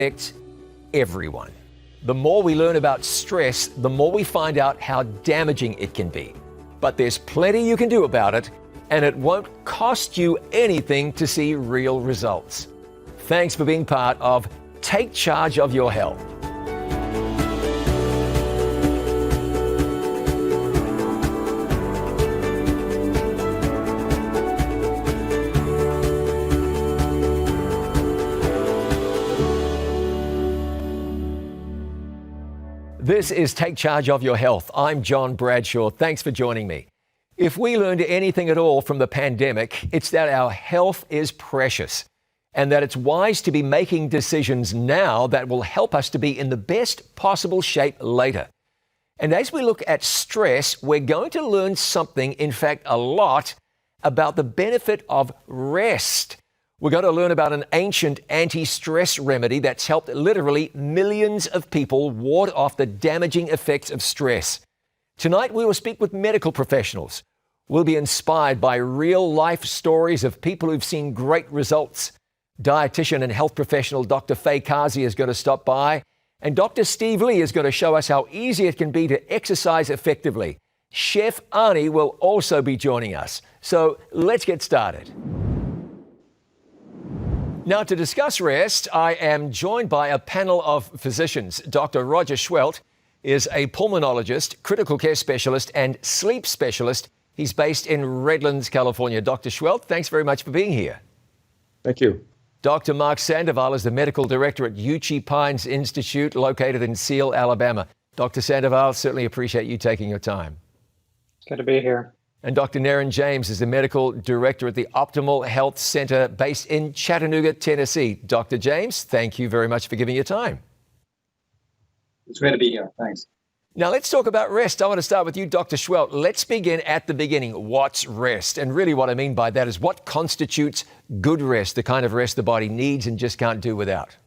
affects everyone. The more we learn about stress, the more we find out how damaging it can be. But there's plenty you can do about it, and it won't cost you anything to see real results. Thanks for being part of Take Charge of Your Health. This is Take Charge of Your Health. I'm John Bradshaw. Thanks for joining me. If we learned anything at all from the pandemic, it's that our health is precious and that it's wise to be making decisions now that will help us to be in the best possible shape later. And as we look at stress, we're going to learn something, in fact, a lot, about the benefit of rest. We're going to learn about an ancient anti-stress remedy that's helped literally millions of people ward off the damaging effects of stress. Tonight, we will speak with medical professionals. We'll be inspired by real-life stories of people who've seen great results. Dietitian and health professional Dr. Faye Kazi is going to stop by, and Dr. Steve Lee is going to show us how easy it can be to exercise effectively. Chef Arnie will also be joining us. So let's get started. Now, to discuss rest, I am joined by a panel of physicians. Dr. Roger Schwelt is a pulmonologist, critical care specialist, and sleep specialist. He's based in Redlands, California. Dr. Schwelt, thanks very much for being here. Thank you. Dr. Mark Sandoval is the medical director at Uchee Pines Institute, located in Seal, Alabama. Dr. Sandoval, certainly appreciate you taking your time. It's good to be here. And Dr. Naren James is the medical director at the Optimal Health Center based in Chattanooga, Tennessee. Dr. James, thank you very much for giving your time. It's great to be here. Thanks. Now, let's talk about rest. I want to start with you, Dr. Schwelt. Let's begin at the beginning. What's rest? And really what I mean by that is what constitutes good rest, the kind of rest the body needs and just can't do without?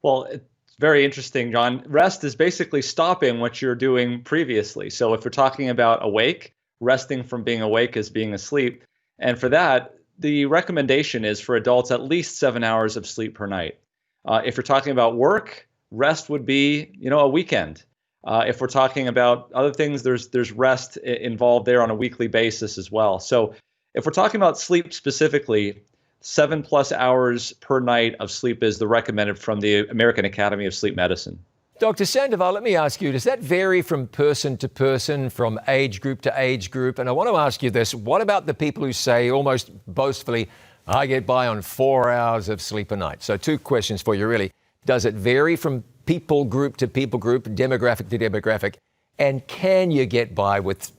Well, it's very interesting, John. Rest is basically stopping what you're doing previously. So if we're talking about awake, resting from being awake is being asleep. And for that, the recommendation is for adults at least 7 hours of sleep per night. If you're talking about work, rest would be, a weekend. If we're talking about other things, there's rest involved there on a weekly basis as well. So if we're talking about sleep specifically, 7+ hours per night of sleep is the recommended from the American Academy of Sleep Medicine. Dr. Sandoval, let me ask you, does that vary from person to person, from age group to age group? And I want to ask you this, what about the people who say almost boastfully, I get by on 4 hours of sleep a night? So 2 questions for you, really. Does it vary from people group to people group, demographic to demographic? And can you get by with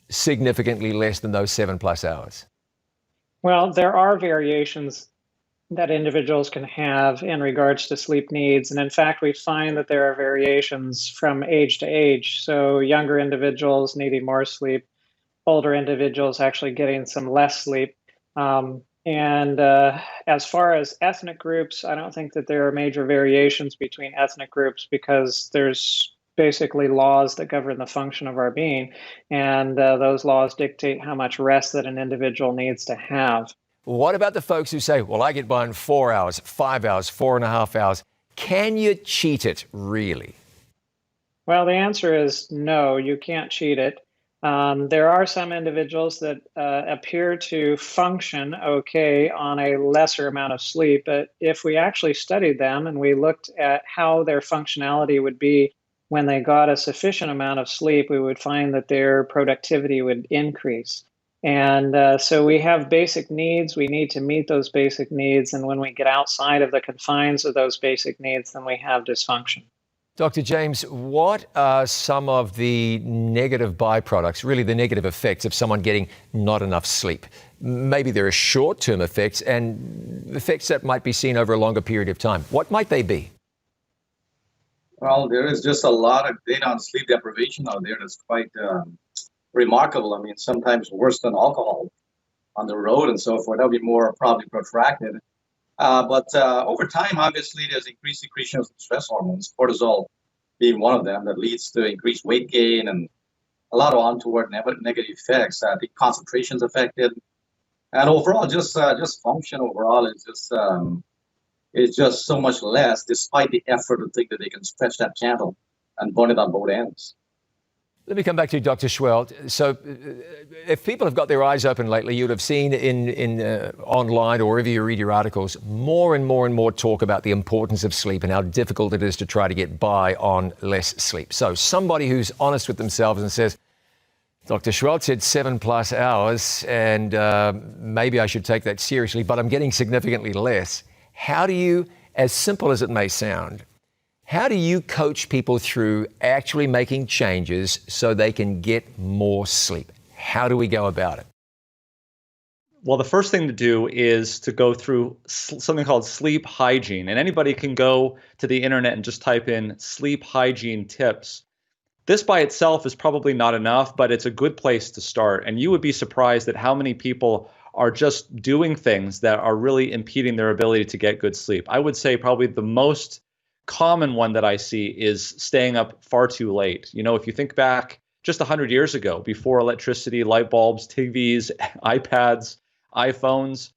significantly less than those 7+ hours? Well, there are variations that individuals can have in regards to sleep needs. And in fact, we find that there are variations from age to age. So younger individuals needing more sleep, older individuals actually getting some less sleep. As far as ethnic groups, I don't think that there are major variations between ethnic groups because there's basically laws that govern the function of our being. And those laws dictate how much rest that an individual needs to have. What about the folks who say, well, I get by in 4 hours, 5 hours, 4.5 hours? Can you cheat it, really? Well, the answer is no, you can't cheat it. There are some individuals that appear to function okay on a lesser amount of sleep, but if we actually studied them and we looked at how their functionality would be when they got a sufficient amount of sleep, we would find that their productivity would increase. And so we have basic needs. We need to meet those basic needs. And when we get outside of the confines of those basic needs, then we have dysfunction. Dr. James, what are some of the negative byproducts, really the negative effects of someone getting not enough sleep? Maybe there are short-term effects and effects that might be seen over a longer period of time. What might they be? Well, there is just a lot of data on sleep deprivation out there that's quite remarkable. I mean, sometimes worse than alcohol on the road and so forth. That'll be more probably protracted. But over time, obviously, there's increased secretion of stress hormones, cortisol being one of them, that leads to increased weight gain and a lot of untoward negative effects. The concentration's affected, and overall, just function overall is just is just so much less, despite the effort to think that they can stretch that candle and burn it on both ends. Let me come back to you, Dr. Schwelt. So if people have got their eyes open lately, you'd have seen in online or wherever you read your articles, more and more talk about the importance of sleep and how difficult it is to try to get by on less sleep. So somebody who's honest with themselves and says, Dr. Schwelt said 7+ hours, and maybe I should take that seriously, but I'm getting significantly less. How do you, as simple as it may sound, how do you coach people through actually making changes so they can get more sleep? How do we go about it? Well, the first thing to do is to go through something called sleep hygiene. And anybody can go to the internet and just type in sleep hygiene tips. This by itself is probably not enough, but it's a good place to start. And you would be surprised at how many people are just doing things that are really impeding their ability to get good sleep. I would say probably the most common one that I see is staying up far too late. You know, if you think back just 100 years ago, before electricity, light bulbs, TVs, iPads, iPhones,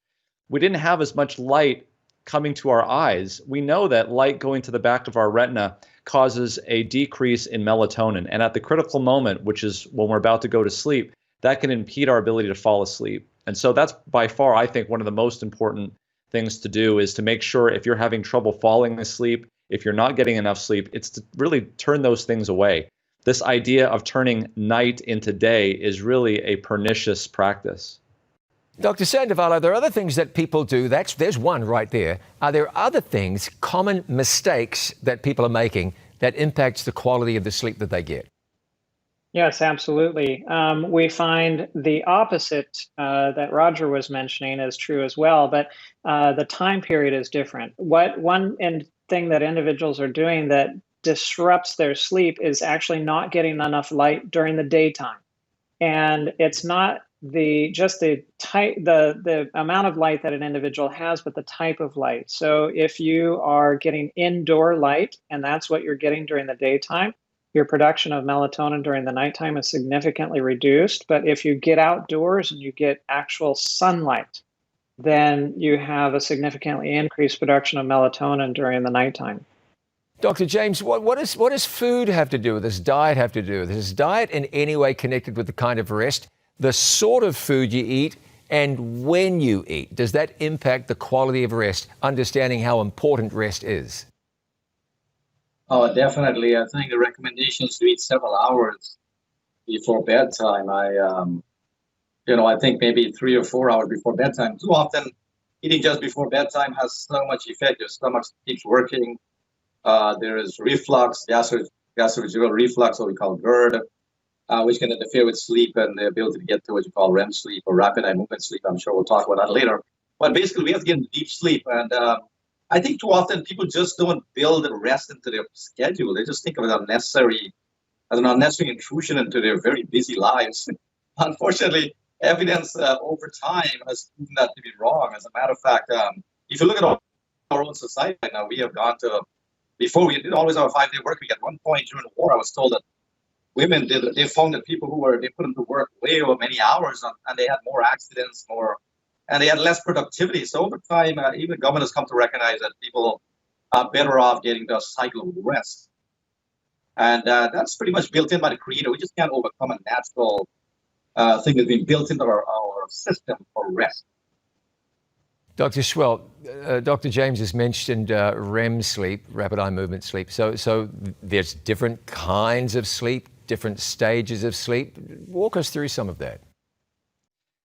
we didn't have as much light coming to our eyes. We know that light going to the back of our retina causes a decrease in melatonin. And at the critical moment, which is when we're about to go to sleep, that can impede our ability to fall asleep. And so that's by far, I think, one of the most important things to do is to make sure if you're having trouble falling asleep, if you're not getting enough sleep, it's to really turn those things away. This idea of turning night into day is really a pernicious practice. Dr. Sandoval, are there other things that people do? There's one right there. Are there other things, common mistakes that people are making that impacts the quality of the sleep that they get? Yes, absolutely. We find the opposite that Roger was mentioning is true as well, but the time period is different. One thing that individuals are doing that disrupts their sleep is actually not getting enough light during the daytime. And it's not the amount of light that an individual has, but the type of light. So if you are getting indoor light and that's what you're getting during the daytime, your production of melatonin during the nighttime is significantly reduced. But if you get outdoors and you get actual sunlight, then you have a significantly increased production of melatonin during the nighttime. Dr. James, what does food have to do with this? Diet have to do with this? Is diet in any way connected with the kind of rest, the sort of food you eat, and when you eat? Does that impact the quality of rest, understanding how important rest is? Oh, definitely. I think the recommendations to eat several hours before bedtime. I think maybe 3 or 4 hours before bedtime. Too often, eating just before bedtime has so much effect. Your stomach keeps working. There is reflux, gastroesophageal reflux, what we call GERD, which can interfere with sleep and the ability to get to what you call REM sleep or rapid eye movement sleep. I'm sure we'll talk about that later. But basically, we have to get into deep sleep. And I think too often people just don't build rest into their schedule. They just think of it as an unnecessary intrusion into their very busy lives. Unfortunately, evidence over time has proven that to be wrong. As a matter of fact, if you look at our own society right now, we have gone to, before we did always have a 5-day work week. At one point during the war, I was told that women they found that people they put them to work way over many hours and they had more accidents, and they had less productivity. So over time, even the government has come to recognize that people are better off getting the cycle of rest. And that's pretty much built in by the Creator. We just can't overcome a natural thing that's been built into our system for rest. Dr. Schwelt, Dr. James has mentioned REM sleep, rapid eye movement sleep. So there's different kinds of sleep, different stages of sleep. Walk us through some of that.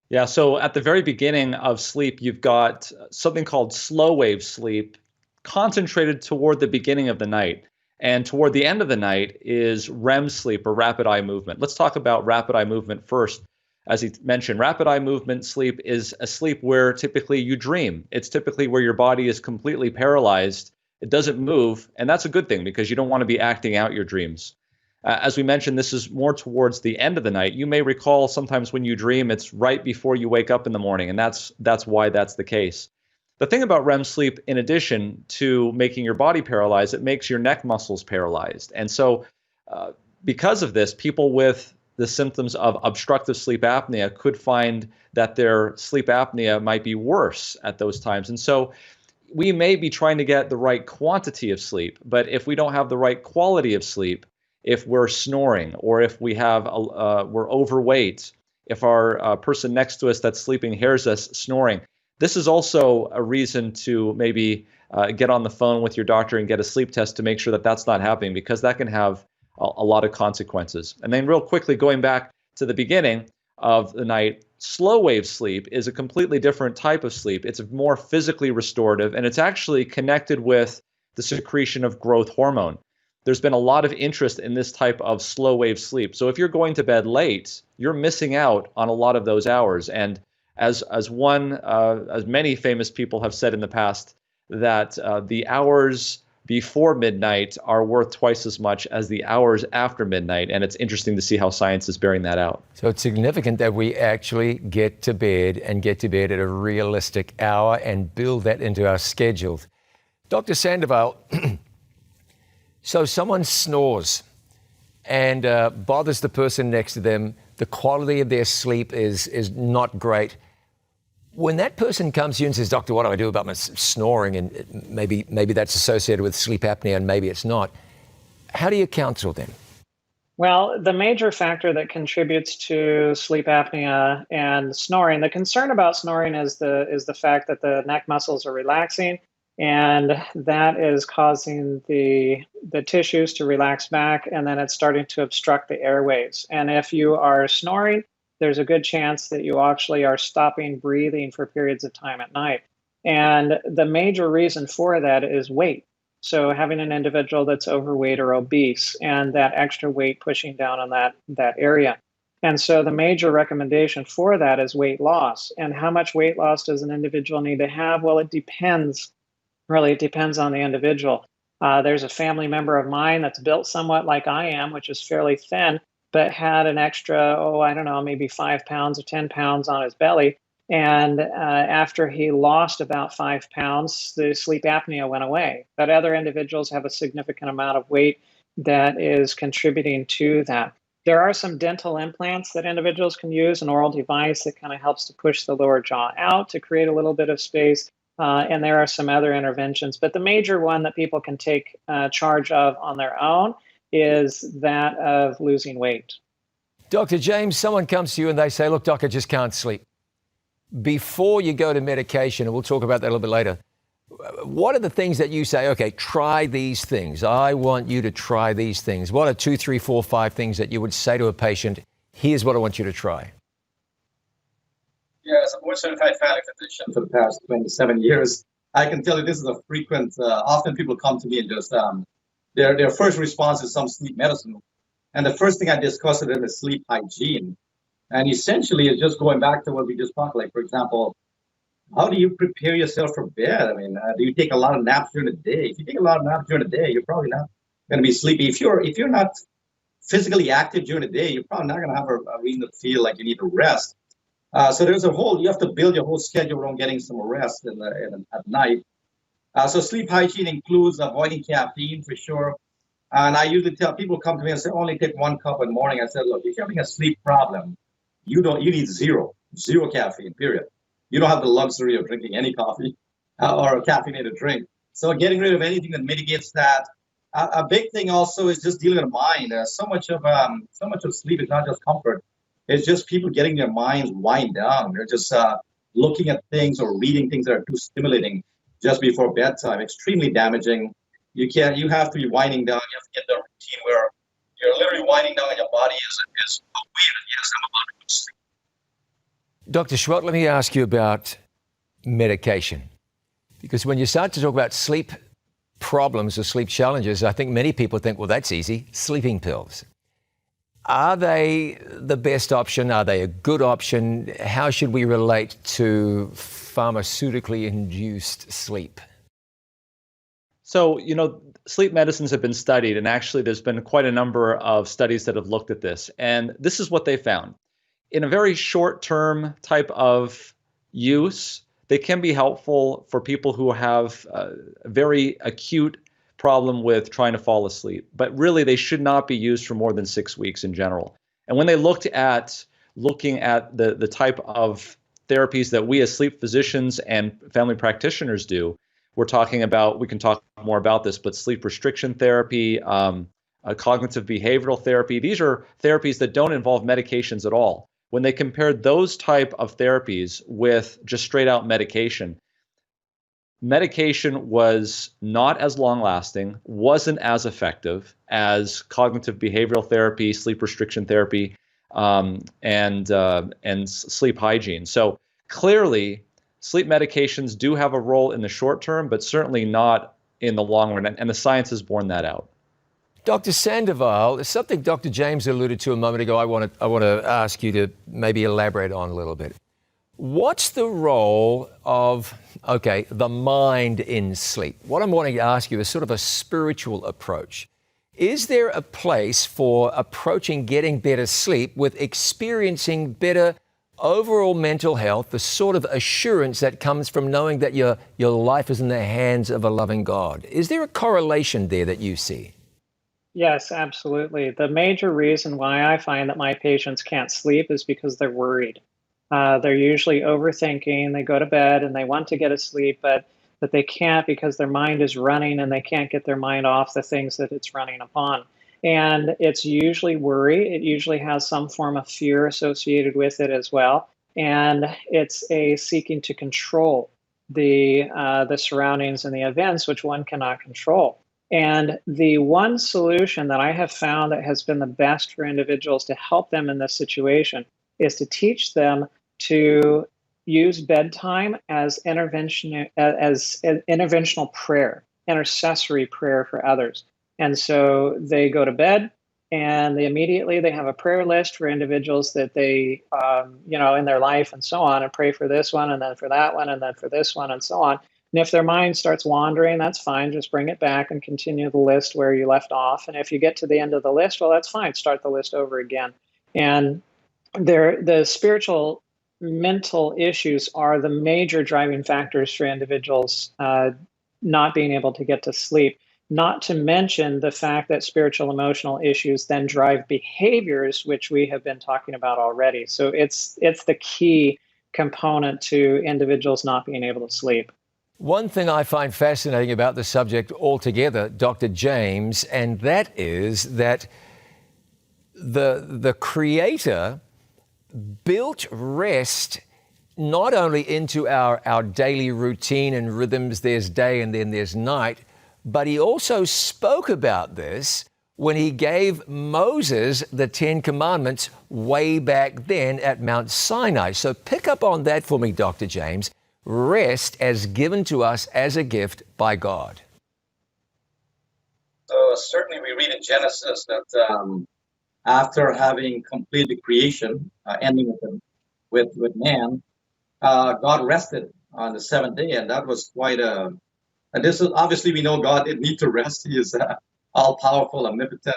Yeah, so at the very beginning of sleep, you've got something called slow wave sleep, concentrated toward the beginning of the night. And toward the end of the night is REM sleep, or rapid eye movement. Let's talk about rapid eye movement first. As he mentioned, rapid eye movement sleep is a sleep where typically you dream. It's typically where your body is completely paralyzed. It doesn't move, and that's a good thing because you don't want to be acting out your dreams. As we mentioned, this is more towards the end of the night. You may recall sometimes when you dream, it's right before you wake up in the morning, and that's why that's the case. The thing about REM sleep, in addition to making your body paralyzed, it makes your neck muscles paralyzed. And so because of this, people with the symptoms of obstructive sleep apnea could find that their sleep apnea might be worse at those times. And so we may be trying to get the right quantity of sleep, but if we don't have the right quality of sleep, if we're snoring or if we're overweight, if our person next to us that's sleeping hears us snoring, this is also a reason to maybe get on the phone with your doctor and get a sleep test to make sure that that's not happening, because that can have a lot of consequences. And then real quickly, going back to the beginning of the night, slow wave sleep is a completely different type of sleep. It's more physically restorative, and it's actually connected with the secretion of growth hormone. There's been a lot of interest in this type of slow wave sleep. So if you're going to bed late, you're missing out on a lot of those hours. And as many famous people have said in the past, that the hours before midnight are worth twice as much as the hours after midnight. And it's interesting to see how science is bearing that out. So it's significant that we actually get to bed at a realistic hour and build that into our schedules. Dr. Sandoval, so someone snores and bothers the person next to them. The quality of their sleep is not great. When that person comes to you and says, "Doctor, what do I do about my snoring?" and maybe that's associated with sleep apnea and maybe it's not, how do you counsel them? Well, the major factor that contributes to sleep apnea and snoring, the concern about snoring is the fact that the neck muscles are relaxing, and that is causing the tissues to relax back, and then it's starting to obstruct the airways. And if you are snoring, there's a good chance that you actually are stopping breathing for periods of time at night. And the major reason for that is weight. So having an individual that's overweight or obese and that extra weight pushing down on that area. And so the major recommendation for that is weight loss. And how much weight loss does an individual need to have? Well, it depends. Really, it depends on the individual. There's a family member of mine that's built somewhat like I am, which is fairly thin, but had an extra, maybe 5 pounds or 10 pounds on his belly. And after he lost about 5 pounds, the sleep apnea went away. But other individuals have a significant amount of weight that is contributing to that. There are some dental implants that individuals can use, an oral device that kind of helps to push the lower jaw out to create a little bit of space. And there are some other interventions. But the major one that people can take charge of on their own is that of losing weight. Dr. James, someone comes to you and they say, "Look, doc, I just can't sleep." Before you go to medication, and we'll talk about that a little bit later, what are the things that you say, okay, try these things. I want you to try these things. What are 2, 3, 4, 5 things that you would say to a patient, here's what I want you to try? Yeah, as a board-certified family physician for the past 27 years, I can tell you this is a frequent, often people come to me and just, their first response is some sleep medicine. And the first thing I discuss with them is sleep hygiene. And essentially, it's just going back to what we just talked, like, for example, how do you prepare yourself for bed? I mean, do you take a lot of naps during the day? If you take a lot of naps during the day, you're probably not going to be sleepy. If you're not physically active during the day, you're probably not going to have a reason to feel like you need to rest. So you have to build your whole schedule around getting some rest at night. So sleep hygiene includes avoiding caffeine for sure. And I usually tell people come to me and say, only take 1 cup in the morning. I said, look, if you're having a sleep problem, you need zero caffeine, period. You don't have the luxury of drinking any coffee or a caffeinated drink. So getting rid of anything that mitigates that. A big thing also is just dealing with the mind. So much of sleep is not just comfort. It's just people getting their minds wind down. They're just looking at things or reading things that are too stimulating just before bedtime. Extremely damaging. You have to be winding down. You have to get the routine where you're literally winding down and your body is aware that, yes, I'm about to go to sleep. Dr. Schwelt, let me ask you about medication. Because when you start to talk about sleep problems or sleep challenges, I think many people think, well, that's easy, sleeping pills. Are they the best option? Are they a good option? How should we relate to pharmaceutically induced sleep? So, sleep medicines have been studied, and actually there's been quite a number of studies that have looked at this. And this is what they found. In a very short-term type of use, they can be helpful for people who have a very acute problem with trying to fall asleep. But really, they should not be used for more than 6 weeks in general. And when they looking at the type of therapies that we as sleep physicians and family practitioners do, we're talking about, we can talk more about this, but sleep restriction therapy, cognitive behavioral therapy, these are therapies that don't involve medications at all. When they compared those type of therapies with just straight out medication was not as long lasting, wasn't as effective as cognitive behavioral therapy, sleep restriction therapy, and sleep hygiene. So clearly, sleep medications do have a role in the short term, but certainly not in the long run, and the science has borne that out. Dr. Sandoval, something Dr. James alluded to a moment ago, I want to ask you to maybe elaborate on a little bit. What's the role of, the mind in sleep? What I'm wanting to ask you is sort of a spiritual approach. Is there a place for approaching getting better sleep with experiencing better overall mental health, the sort of assurance that comes from knowing that your life is in the hands of a loving God? Is there a correlation there that you see? Yes, absolutely. The major reason why I find that my patients can't sleep is because they're worried. They're usually overthinking. They go to bed and they want to get asleep, but they can't because their mind is running and they can't get their mind off the things that it's running upon. And it's usually worry. It usually has some form of fear associated with it as well. And it's a seeking to control the surroundings and the events which one cannot control. And the one solution that I have found that has been the best for individuals to help them in this situation is to teach them to use bedtime as interventional prayer, intercessory prayer for others. And so they go to bed and they have a prayer list for individuals that they, in their life and so on, and pray for this one and then for that one and then for this one and so on. And if their mind starts wandering, that's fine. Just bring it back and continue the list where you left off. And if you get to the end of the list, well, that's fine. Start the list over again. And the spiritual mental issues are the major driving factors for individuals not being able to get to sleep, not to mention the fact that spiritual emotional issues then drive behaviors, which we have been talking about already. So it's the key component to individuals not being able to sleep. One thing I find fascinating about the subject altogether, Dr. James, and that is that the Creator built rest not only into our daily routine and rhythms, there's day and then there's night, but he also spoke about this when he gave Moses the 10 Commandments way back then at Mount Sinai. So pick up on that for me, Dr. James. Rest as given to us as a gift by God. So certainly we read in Genesis that after having completed creation, ending with man, God rested on the seventh day, and that was quite and this is obviously we know God didn't need to rest. He is all powerful, omnipotent,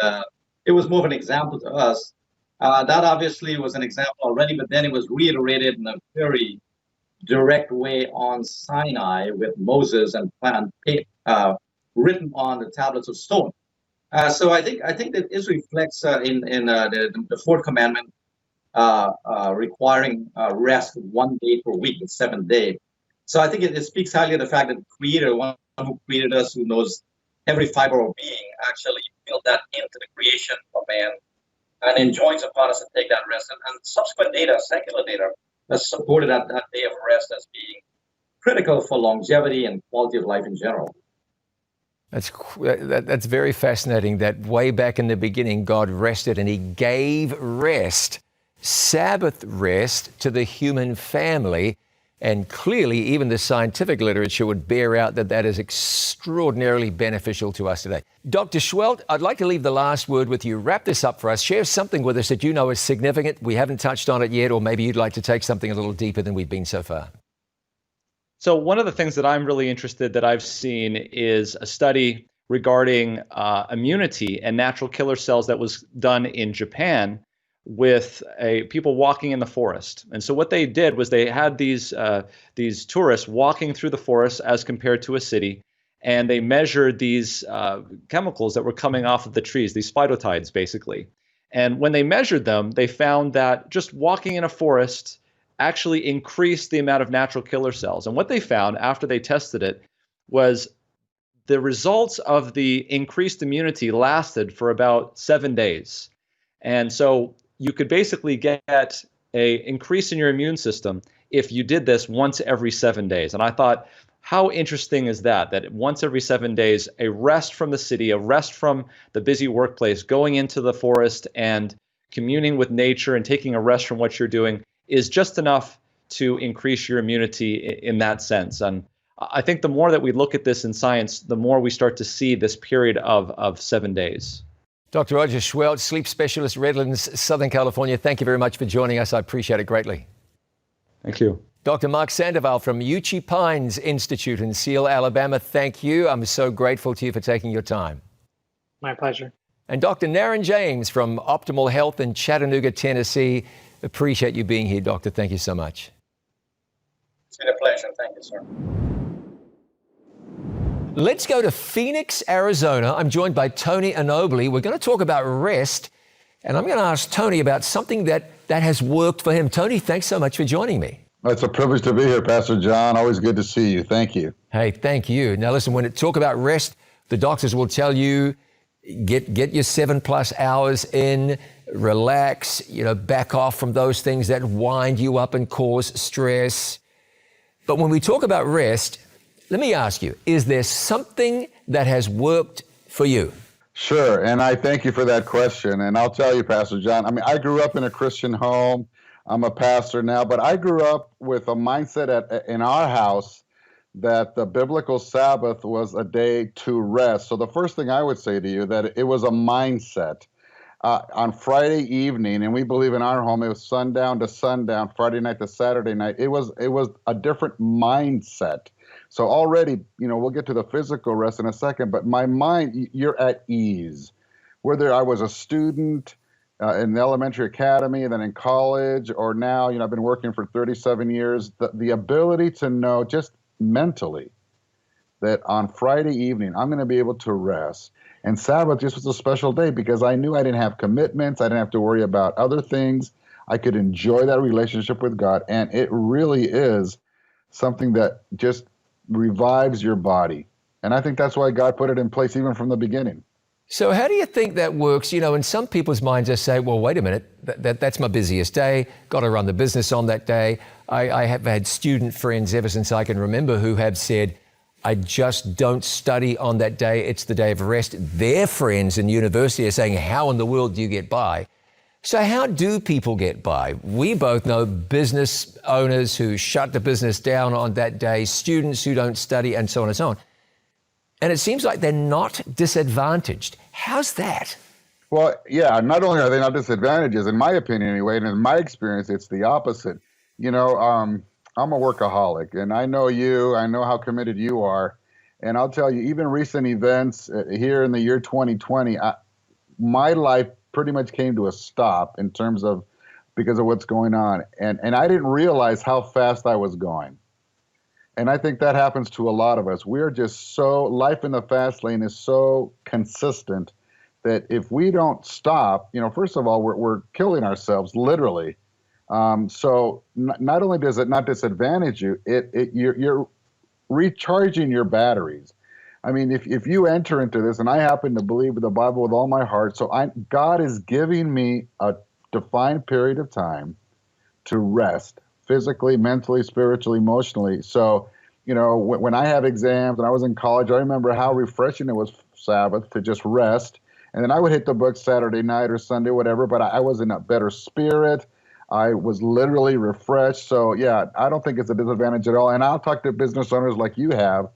and it was more of an example to us. That obviously was an example already, but then it was reiterated in a very direct way on Sinai with Moses and written on the tablets of stone. So I think that this reflects in the fourth commandment requiring rest 1 day per week, the seventh day. So I think it speaks highly of the fact that the Creator, one who created us, who knows every fiber of being, actually built that into the creation of man and enjoins upon us to take that rest. And subsequent data, secular data, has supported that day of rest as being critical for longevity and quality of life in general. That's very fascinating that way back in the beginning, God rested and he gave rest, Sabbath rest, to the human family. And clearly, even the scientific literature would bear out that is extraordinarily beneficial to us today. Dr. Schwelt, I'd like to leave the last word with you. Wrap this up for us. Share something with us that you know is significant. We haven't touched on it yet, or maybe you'd like to take something a little deeper than we've been so far. So one of the things that I'm really interested that I've seen is a study regarding immunity and natural killer cells that was done in Japan with people walking in the forest. And so what they did was they had these tourists walking through the forest as compared to a city, and they measured these chemicals that were coming off of the trees, these phytotides basically. And when they measured them, they found that just walking in a forest actually increased the amount of natural killer cells. And what they found after they tested it was the results of the increased immunity lasted for about 7 days. And so you could basically get a increase in your immune system if you did this once every 7 days. And I thought, how interesting is that? That once every 7 days, a rest from the city, a rest from the busy workplace, going into the forest and communing with nature and taking a rest from what you're doing is just enough to increase your immunity in that sense. And I think the more that we look at this in science, the more we start to see this period of 7 days. Dr. Roger Schweltz, sleep specialist, Redlands, Southern California. Thank you very much for joining us. I appreciate it greatly. Thank you. Dr. Mark Sandoval from Uchee Pines Institute in Seal, Alabama. Thank you. I'm so grateful to you for taking your time. My pleasure. And Dr. Naren James from Optimal Health in Chattanooga, Tennessee. Appreciate you being here, Doctor. Thank you so much. It's been a pleasure. Thank you, sir. Let's go to Phoenix, Arizona. I'm joined by Tony Anobli. We're going to talk about rest, and I'm going to ask Tony about something that has worked for him. Tony, thanks so much for joining me. It's a privilege to be here, Pastor John. Always good to see you. Thank you. Hey, thank you. Now listen, when it talk about rest, the doctors will tell you, get your 7+ hours in, relax, back off from those things that wind you up and cause stress. But when we talk about rest, let me ask you, is there something that has worked for you? Sure, and I thank you for that question. And I'll tell you, Pastor John, I grew up in a Christian home. I'm a pastor now, but I grew up with a mindset in our house that the biblical Sabbath was a day to rest. So the first thing I would say to you, that it was a mindset. On Friday evening, and we believe in our home, it was sundown to sundown, Friday night to Saturday night. It was a different mindset. So already, we'll get to the physical rest in a second, but my mind, you're at ease. Whether I was a student in the elementary academy and then in college, or now, I've been working for 37 years, the ability to know just mentally that on Friday evening, I'm going to be able to rest. And Sabbath just was a special day because I knew I didn't have commitments. I didn't have to worry about other things. I could enjoy that relationship with God. And it really is something that just revives your body. And I think that's why God put it in place even from the beginning. So how do you think that works? In some people's minds, they say, well, wait a minute, that's my busiest day. Got to run the business on that day. I have had student friends ever since I can remember who have said, I just don't study on that day. It's the day of rest. Their friends in university are saying, how in the world do you get by? So how do people get by? We both know business owners who shut the business down on that day, students who don't study, and so on and so on. And it seems like they're not disadvantaged. How's that? Well, yeah, not only are they not disadvantages, in my opinion anyway, and in my experience, it's the opposite. I'm a workaholic, and I know you, I know how committed you are. And I'll tell you, even recent events here in the year 2020, my life pretty much came to a stop in terms of, because of what's going on. And I didn't realize how fast I was going. And I think that happens to a lot of us. We're just life in the fast lane is so consistent that if we don't stop, first of all, we're killing ourselves, literally. So not only does it not disadvantage you, you're recharging your batteries. I mean, if you enter into this, and I happen to believe the Bible with all my heart, so God is giving me a defined period of time to rest, physically, mentally, spiritually, emotionally. So, when I had exams and I was in college, I remember how refreshing it was Sabbath to just rest. And then I would hit the books Saturday night or Sunday, whatever, but I was in a better spirit. I was literally refreshed. So, yeah, I don't think it's a disadvantage at all. And I'll talk to business owners like you have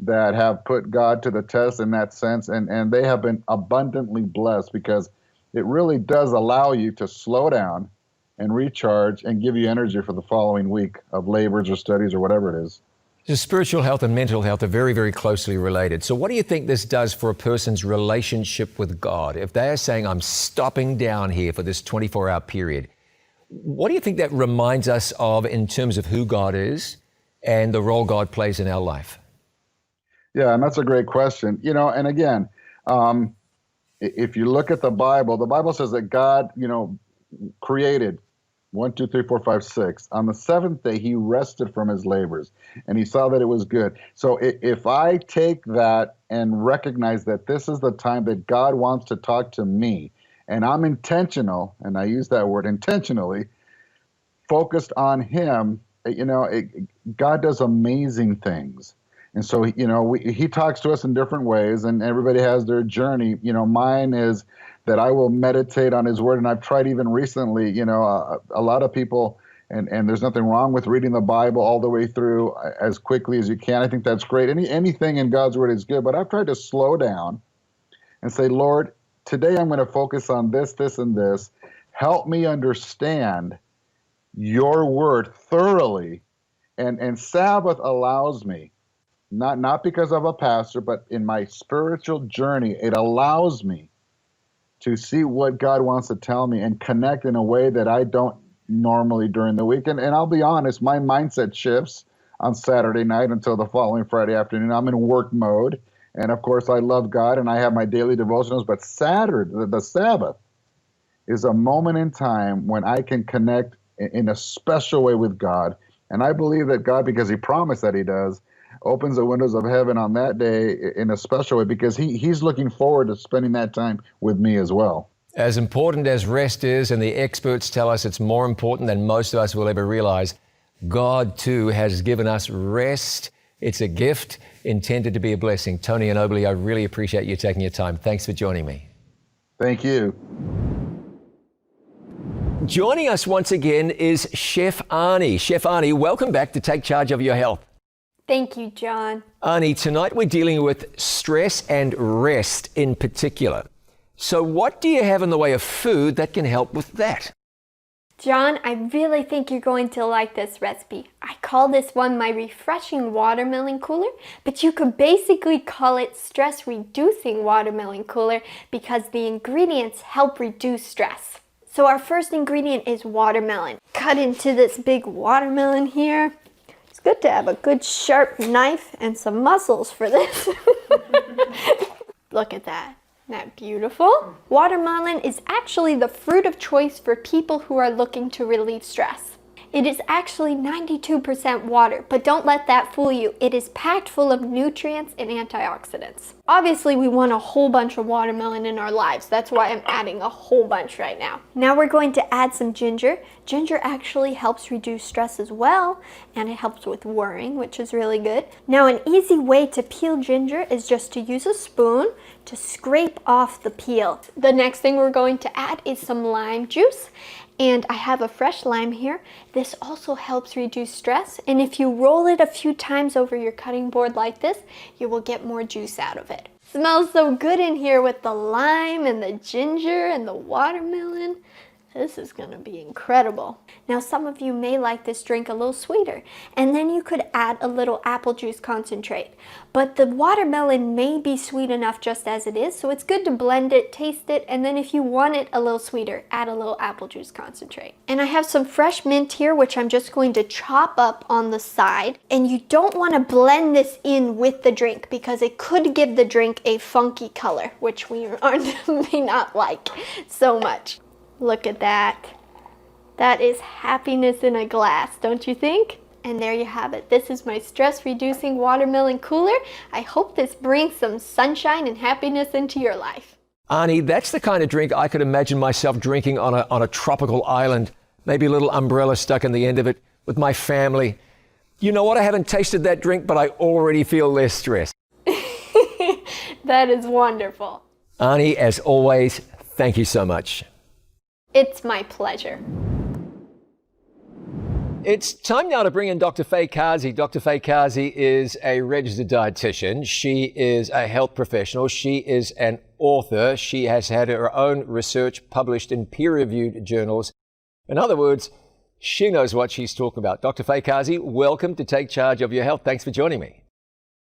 that have put God to the test in that sense, and they have been abundantly blessed because it really does allow you to slow down and recharge and give you energy for the following week of labors or studies or whatever it is. So spiritual health and mental health are very, very closely related. So what do you think this does for a person's relationship with God? If they are saying, I'm stopping down here for this 24-hour period, what do you think that reminds us of in terms of who God is and the role God plays in our life? Yeah, and that's a great question. And again, if you look at the Bible says that God, created 1, 2, 3, 4, 5, 6. On the seventh day, he rested from his labors, and he saw that it was good. So if I take that and recognize that this is the time that God wants to talk to me, and I'm intentional, and I use that word intentionally, focused on him, God does amazing things. And so, he talks to us in different ways, and everybody has their journey. Mine is that I will meditate on his word. And I've tried even recently, a lot of people, and there's nothing wrong with reading the Bible all the way through as quickly as you can. I think that's great. Anything in God's word is good, but I've tried to slow down and say, Lord, today I'm going to focus on this, this, and this. Help me understand your word thoroughly. And Sabbath allows me, not because of a pastor, but in my spiritual journey, it allows me to see what God wants to tell me and connect in a way that I don't normally during the week. And I'll be honest, my mindset shifts on Saturday night until the following Friday afternoon. I'm in work mode. And of course, I love God and I have my daily devotionals. But Saturday, the Sabbath, is a moment in time when I can connect in a special way with God. And I believe that God, because he promised that he does, opens the windows of heaven on that day in a special way, because he's looking forward to spending that time with me as well. As important as rest is, and the experts tell us it's more important than most of us will ever realize, God too has given us rest. It's a gift intended to be a blessing. Tony Ginobili, I really appreciate you taking your time. Thanks for joining me. Thank you. Joining us once again is Chef Ani. Chef Ani, welcome back to Take Charge of Your Health. Thank you, John. Ani, tonight we're dealing with stress and rest in particular. So what do you have in the way of food that can help with that? John, I really think you're going to like this recipe. I call this one my refreshing watermelon cooler, but you could basically call it stress-reducing watermelon cooler because the ingredients help reduce stress. So our first ingredient is watermelon. Cut into this big watermelon here. It's good to have a good sharp knife and some muscles for this. Look at that. Isn't that beautiful? Watermelon is actually the fruit of choice for people who are looking to relieve stress. It is actually 92% water, but don't let that fool you. It is packed full of nutrients and antioxidants. Obviously, we want a whole bunch of watermelon in our lives. That's why I'm adding a whole bunch right now. Now we're going to add some ginger. Ginger actually helps reduce stress as well, and it helps with worrying, which is really good. Now, an easy way to peel ginger is just to use a spoon to scrape off the peel. The next thing we're going to add is some lime juice. And I have a fresh lime here. This also helps reduce stress. And if you roll it a few times over your cutting board like this, you will get more juice out of it. Smells so good in here with the lime and the ginger and the watermelon. This is gonna be incredible. Now, some of you may like this drink a little sweeter, and then you could add a little apple juice concentrate. But the watermelon may be sweet enough just as it is, so it's good to blend it, taste it, and then if you want it a little sweeter, add a little apple juice concentrate. And I have some fresh mint here, which I'm just going to chop up on the side. And you don't want to blend this in with the drink because it could give the drink a funky color, which we may not like so much. Look at that. That is happiness in a glass, don't you think? And there you have it. This is my stress-reducing watermelon cooler. I hope this brings some sunshine and happiness into your life. Ani, that's the kind of drink I could imagine myself drinking on a tropical island, maybe a little umbrella stuck in the end of it with my family. You know what? I haven't tasted that drink, but I already feel less stressed. That is wonderful. Ani, as always, thank you so much. It's my pleasure. It's time now to bring in Dr. Faye Kazi. Dr. Faye Kazi is a registered dietitian. She is a health professional. She is an author. She has had her own research published in peer-reviewed journals. In other words, she knows what she's talking about. Dr. Faye Kazi, welcome to Take Charge of Your Health. Thanks for joining me.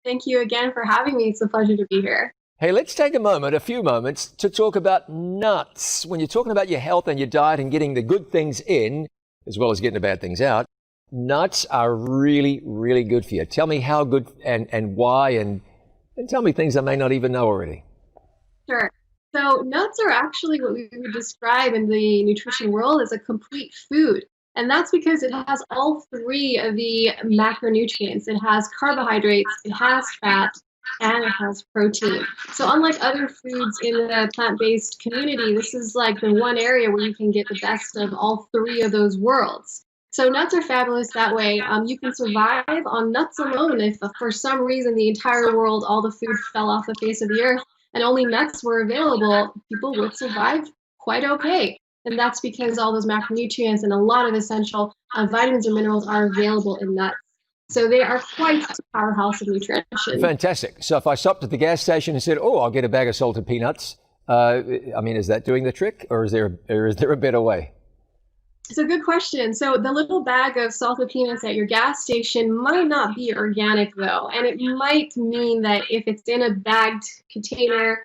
Thank you again for having me. It's a pleasure to be here. Hey, let's take a few moments to talk about nuts. When you're talking about your health and your diet and getting the good things in, as well as getting the bad things out, nuts are really, really good for you. Tell me how good and why, and tell me things I may not even know already. Sure. So nuts are actually what we would describe in the nutrition world as a complete food. And that's because it has all three of the macronutrients. It has carbohydrates, it has fat, and it has protein. So unlike other foods in the plant-based community, this is like the one area where you can get the best of all three of those worlds. So nuts are fabulous that way. You can survive on nuts alone if for some reason the entire world, all the food fell off the face of the earth and only nuts were available, people would survive quite okay. And that's because all those macronutrients and a lot of essential vitamins and minerals are available in nuts. So they are quite a powerhouse of nutrition. Fantastic. So if I stopped at the gas station and said, "Oh, I'll get a bag of salted peanuts," is that doing the trick, or is there a better way? It's a good question. So the little bag of salted peanuts at your gas station might not be organic though, and it might mean that if it's in a bagged container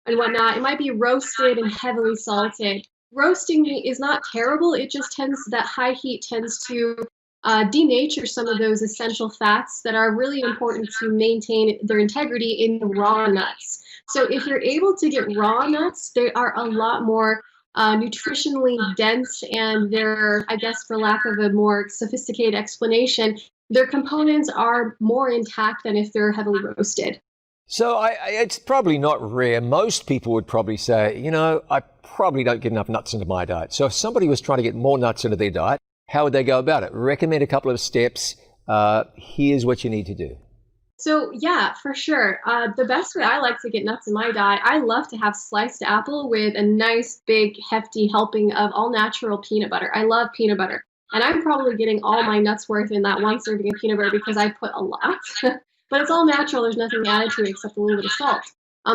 and whatnot, it might be roasted and heavily salted. Roasting meat is not terrible. It just that high heat tends to denature some of those essential fats that are really important to maintain their integrity in raw nuts. So if you're able to get raw nuts, they are a lot more nutritionally dense, and they're, I guess, for lack of a more sophisticated explanation, their components are more intact than if they're heavily roasted. So it's probably not rare. Most people would probably say, I probably don't get enough nuts into my diet. So if somebody was trying to get more nuts into their diet, how would they go about it? Recommend a couple of steps. Here's what you need to do. So yeah, for sure. The best way I like to get nuts in my diet, I love to have sliced apple with a nice big hefty helping of all natural peanut butter. I love peanut butter. And I'm probably getting all my nuts worth in that one serving of peanut butter because I put a lot. But it's all natural. There's nothing added to it except a little bit of salt.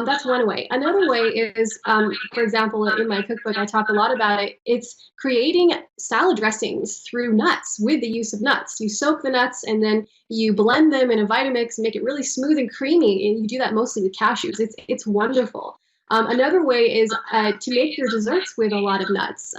That's one way. Another way is, for example, in my cookbook, I talk a lot about it. It's creating salad dressings through nuts with the use of nuts. You soak the nuts and then you blend them in a Vitamix and make it really smooth and creamy. And you do that mostly with cashews. It's wonderful. Another way is to make your desserts with a lot of nuts.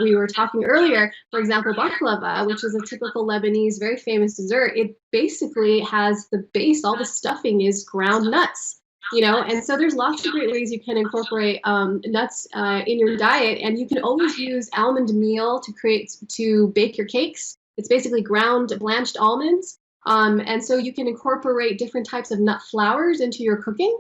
We were talking earlier, for example, baklava, which is a typical Lebanese, very famous dessert. It basically has the base, all the stuffing is ground nuts. And so there's lots of great ways you can incorporate nuts in your diet, and you can always use almond meal to bake your cakes. It's basically ground blanched almonds, and so you can incorporate different types of nut flours into your cooking.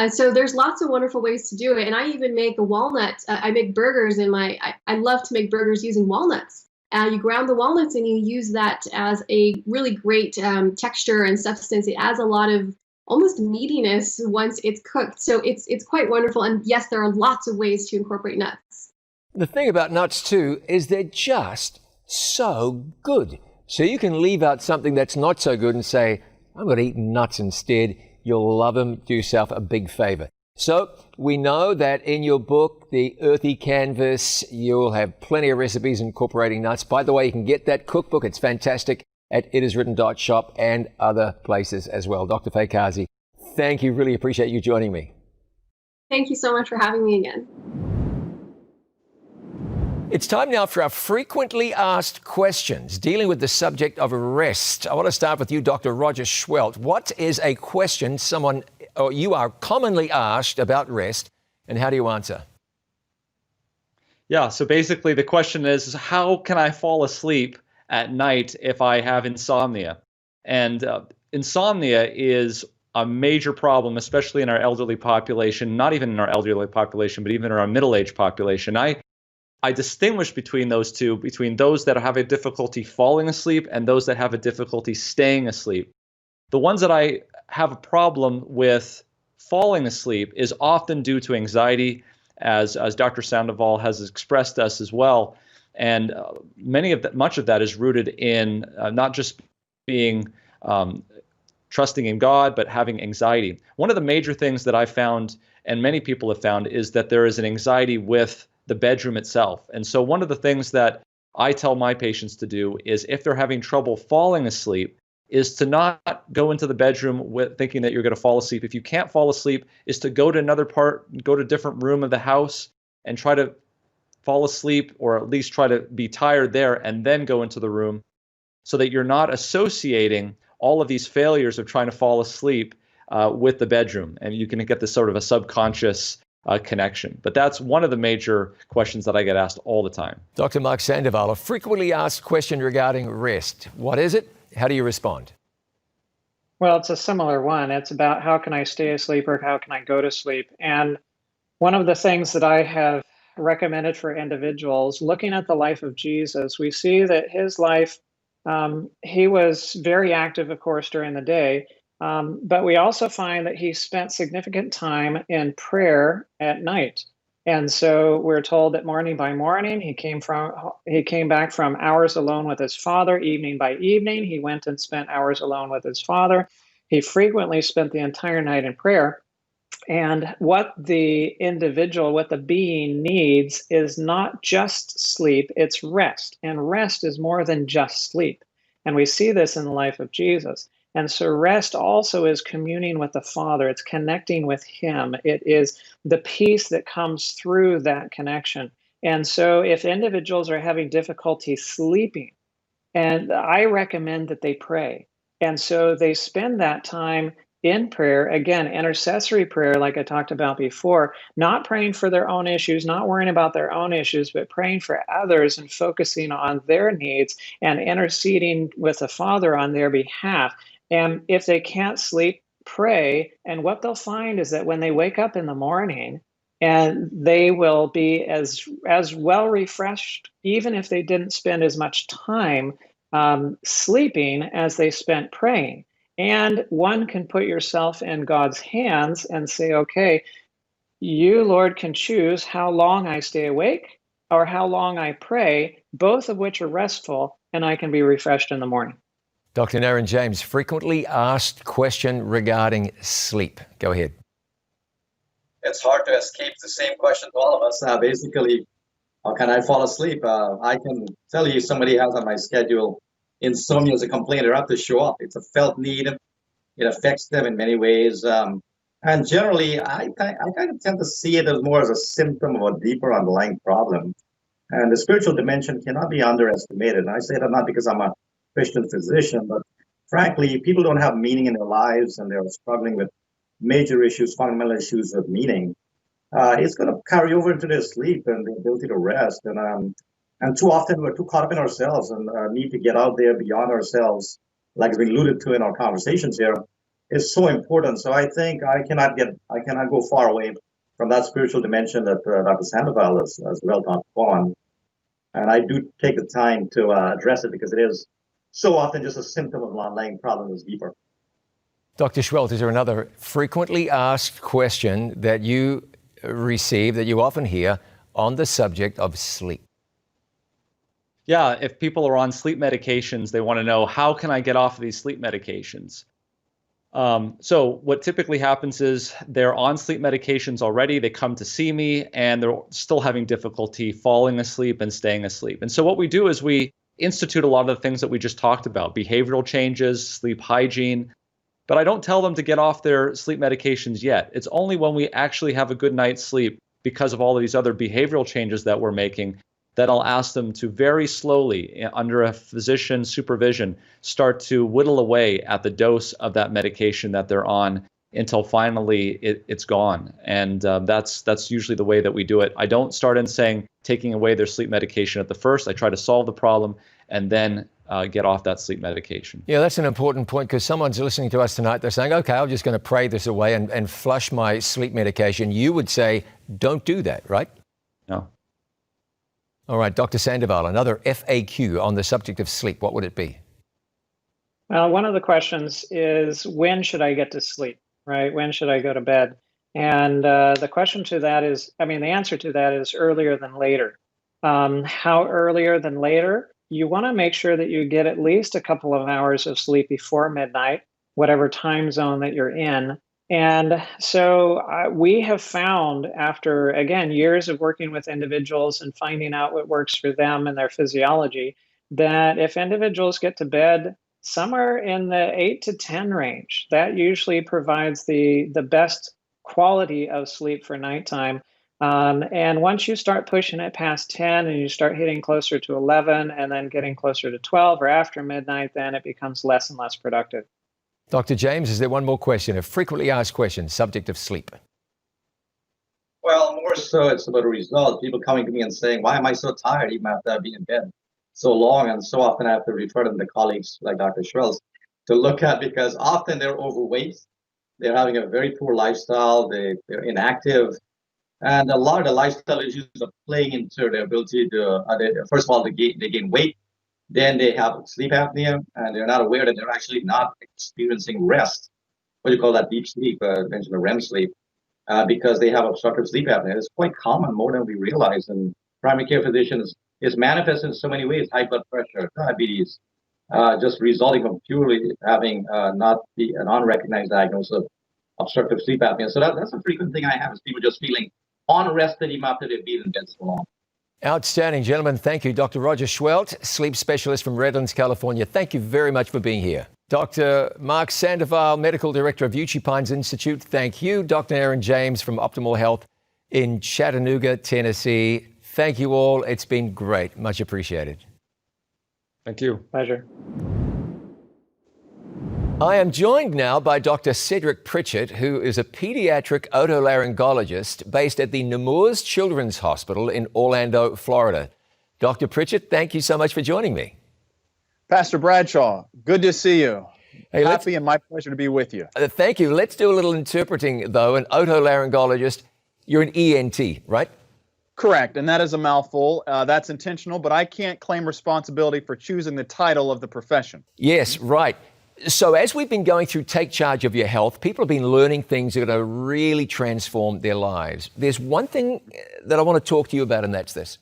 So there's lots of wonderful ways to do it, and I even make a walnut. I make burgers I love to make burgers using walnuts. You ground the walnuts and you use that as a really great texture and substance. It adds a lot of almost meatiness once it's cooked. So it's quite wonderful. And yes, there are lots of ways to incorporate nuts. The thing about nuts too is they're just so good. So you can leave out something that's not so good and say, I'm going to eat nuts instead. You'll love them. Do yourself a big favor. So we know that in your book, The Earthy Canvas, you'll have plenty of recipes incorporating nuts. By the way, you can get that cookbook. It's fantastic at itiswritten.shop and other places as well. Dr. Faye Kazi, thank you. Really appreciate you joining me. Thank you so much for having me again. It's time now for our frequently asked questions dealing with the subject of rest. I want to start with you, Dr. Roger Schwelt. What is a question you are commonly asked about rest, and how do you answer? Yeah, so basically the question is, how can I fall asleep at night if I have insomnia? And insomnia is a major problem, especially in our elderly population, not even in our elderly population, but even in our middle-aged population. I distinguish between those two, between those that have a difficulty falling asleep and those that have a difficulty staying asleep. The ones that I have a problem with falling asleep is often due to anxiety, as Dr. Sandoval has expressed us as well. And much of that is rooted in not just being trusting in God, but having anxiety. One of the major things that I found, and many people have found, is that there is an anxiety with the bedroom itself. And so one of the things that I tell my patients to do is, if they're having trouble falling asleep, is to not go into the bedroom thinking that you're going to fall asleep. If you can't fall asleep, is to go to a different room of the house and try to fall asleep, or at least try to be tired there and then go into the room, so that you're not associating all of these failures of trying to fall asleep with the bedroom. And you can get this sort of a subconscious connection. But that's one of the major questions that I get asked all the time. Dr. Mark Sandoval, a frequently asked question regarding rest. What is it? How do you respond? Well, it's a similar one. It's about how can I stay asleep or how can I go to sleep? And one of the things that I have recommended for individuals, looking at the life of Jesus, we see that his life, he was very active, of course, during the day. But we also find that he spent significant time in prayer at night. And so we're told that morning by morning, he came back from hours alone with his Father. Evening by evening, he went and spent hours alone with his Father. He frequently spent the entire night in prayer. And what the individual, what the being needs is not just sleep, it's rest. And rest is more than just sleep. And we see this in the life of Jesus. And so rest also is communing with the Father. It's connecting with him. It is the peace that comes through that connection. And so if individuals are having difficulty sleeping, and I recommend that they pray. And so they spend that time in prayer, again, intercessory prayer, like I talked about before, not praying for their own issues, not worrying about their own issues, but praying for others and focusing on their needs and interceding with the Father on their behalf. And if they can't sleep, pray. And what they'll find is that when they wake up in the morning, and they will be as well refreshed, even if they didn't spend as much time sleeping as they spent praying. And one can put yourself in God's hands and say, okay, you, Lord, can choose how long I stay awake or how long I pray, both of which are restful, and I can be refreshed in the morning. Dr. Naren James, frequently asked question regarding sleep. Go ahead. It's hard to escape the same question to all of us. Basically, how can I fall asleep? I can tell you somebody has on my schedule insomnia is a complaint. They have to show up. It's a felt need. It affects them in many ways. And generally, I kind of tend to see it as more as a symptom of a deeper underlying problem. And the spiritual dimension cannot be underestimated. And I say that not because I'm a Christian physician, but frankly, people don't have meaning in their lives and they're struggling with major issues, fundamental issues of meaning. It's going to carry over into their sleep and the ability to rest. And too often we're too caught up in ourselves and our need to get out there beyond ourselves, like has been alluded to in our conversations here, is so important. So I think I cannot go far away from that spiritual dimension that Dr. Sandoval has well touched upon. And I do take the time to address it because it is so often just a symptom of an underlying problem that's deeper. Dr. Schwelt, is there another frequently asked question that you receive, that you often hear on the subject of sleep? Yeah, if people are on sleep medications, they want to know, how can I get off of these sleep medications? So what typically happens is they're on sleep medications already. They come to see me and they're still having difficulty falling asleep and staying asleep. And so what we do is we institute a lot of the things that we just talked about, behavioral changes, sleep hygiene. But I don't tell them to get off their sleep medications yet. It's only when we actually have a good night's sleep because of all of these other behavioral changes that we're making that I'll ask them to very slowly, under a physician's supervision, start to whittle away at the dose of that medication that they're on until finally it's gone. And that's usually the way that we do it. I don't start in saying taking away their sleep medication at the first. I try to solve the problem and then get off that sleep medication. Yeah, that's an important point, because someone's listening to us tonight. They're saying, okay, I'm just going to pray this away and flush my sleep medication. You would say, don't do that, right? No. All right, Dr. Sandoval, another FAQ on the subject of sleep. What would it be? Well, one of the questions is, when should I get to sleep, right? When should I go to bed? And the question to that is, the answer to that is earlier than later. How earlier than later? You want to make sure that you get at least a couple of hours of sleep before midnight, whatever time zone that you're in. And so we have found, after, again, years of working with individuals and finding out what works for them and their physiology, that if individuals get to bed somewhere in the 8 to 10 range, that usually provides the best quality of sleep for nighttime. And once you start pushing it past 10 and you start hitting closer to 11 and then getting closer to 12 or after midnight, then it becomes less and less productive. Dr. James, is there one more question? A frequently asked question, subject of sleep. Well, more so, it's about a result. People coming to me and saying, "Why am I so tired even after I've been in bed so long?" And so often I have to refer them to colleagues like Dr. Schwelz to look at, because often they're overweight, they're having a very poor lifestyle, they're inactive, and a lot of the lifestyle issues are playing into their ability to, first of all, they gain weight, then they have sleep apnea, and they're not aware that they're actually not experiencing rest. What do you call that? Deep sleep, mentioned the REM sleep, because they have obstructive sleep apnea. It's quite common, more than we realize. And primary care physicians is manifested in so many ways: high blood pressure, diabetes, just resulting from purely having not the an unrecognized diagnosis of obstructive sleep apnea. So that's a frequent thing I have, is people just feeling unrested even after they've been in bed so long. Outstanding, gentlemen. Thank you. Dr. Roger Schwelt, sleep specialist from Redlands, California. Thank you very much for being here. Dr. Mark Sandoval, Medical Director of Uchee Pines Institute. Thank you. Dr. Aaron James from Optimal Health in Chattanooga, Tennessee. Thank you all. It's been great. Much appreciated. Thank you. Pleasure. I am joined now by Dr. Cedric Pritchett, who is a pediatric otolaryngologist based at the Nemours Children's Hospital in Orlando, Florida. Dr. Pritchett, thank you so much for joining me. Pastor Bradshaw, good to see you. Hey, Happy and my pleasure to be with you. Thank you. Let's do a little interpreting, though. An otolaryngologist, you're an ENT, right? Correct, and that is a mouthful. That's intentional, but I can't claim responsibility for choosing the title of the profession. Yes, right. So as we've been going through Take Charge of Your Health, people have been learning things that are going to really transform their lives. There's one thing that I want to talk to you about, and that's this.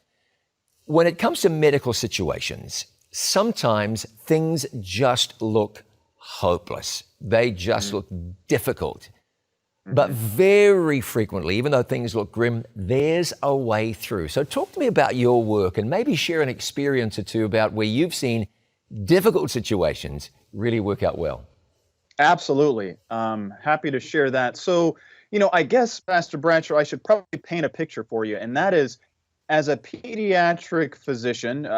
When it comes to medical situations, sometimes things just look hopeless. They just look difficult. But very frequently, even though things look grim, there's a way through. So talk to me about your work and maybe share an experience or two about where you've seen difficult situations really work out well. Absolutely. Happy to share that. So, I guess, Pastor Bradshaw, I should probably paint a picture for you. And that is, as a pediatric physician,